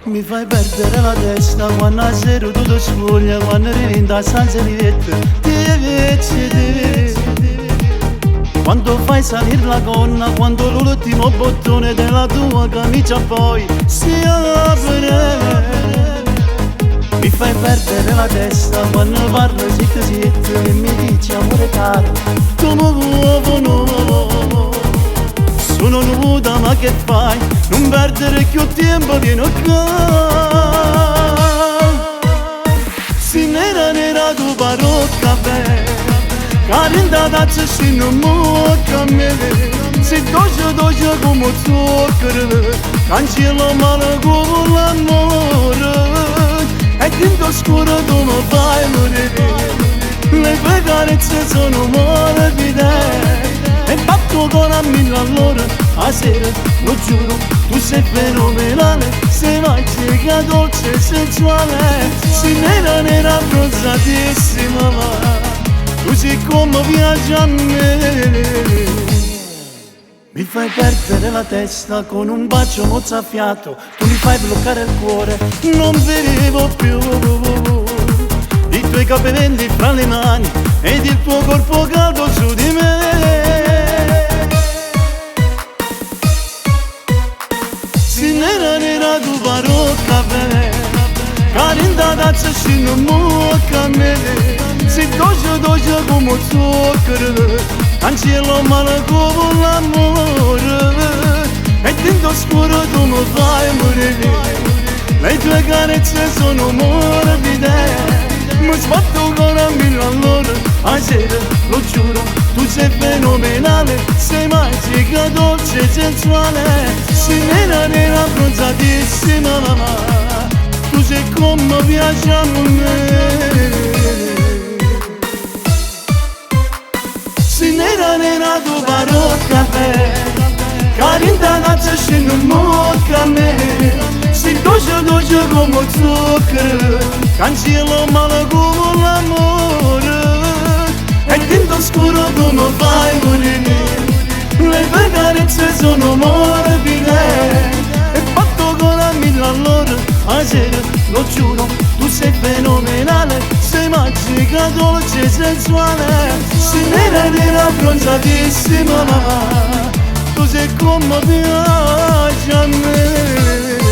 Mi fai perdere la testa quando a sera tutto sfoglia, quando arrivi in stanza di letto, ti vecchi. Quando fai salire la gonna, quando l'ultimo bottone della tua camicia poi si apre. Mi fai perdere la testa quando parlo zitto zitto e mi dici amore caro, tu muovo no. Sono nuda ma che fai? Non perdere più tempo di non si nera nera tu parocca bene, carinda da si non muocca me. Si doce come zucchero, cancello male come l'amore. E dentro scuro tu mi fai morire, le tue carezze sono morbide. E fatto con a mille all'ora, a sera, lo giuro, tu sei fenomenale. Sei magica, dolce e sensuale, sei nera nera bronzatissima, tu sei come piace a me. Mi fai perdere la testa con un bacio mozzafiato, tu mi fai bloccare il cuore, non vedevo più i tuoi capelli fra le mani ed il tuo corpo caldo su di me. Si nera nera tu parocca bene, carinda da si non muocca me. Si doce come zucchero, cancello male come l'amore. E dentro scuro tu mi fai morire, le tue carezze sono morbide. Mi sbatto con a mille all'ora, a sera, lo giuro, tu sei fenomenale. Sei magica, dolce e sensuale, sei nera nera bronzatissima, tu sei come piace a me. Si nera nera tu parocca bene, carinda da si non muocca a me. Si doce come zucchero, cancello male come l'amore. E dentro scuro tu mi fai morire, le tue carezze sono morbide. E fatto con a mille all'ora, a sera, lo giuro, tu sei fenomenale. Sei magica, dolce e sensuale, sei nera nera bronzatissima, tu sei come piace a me.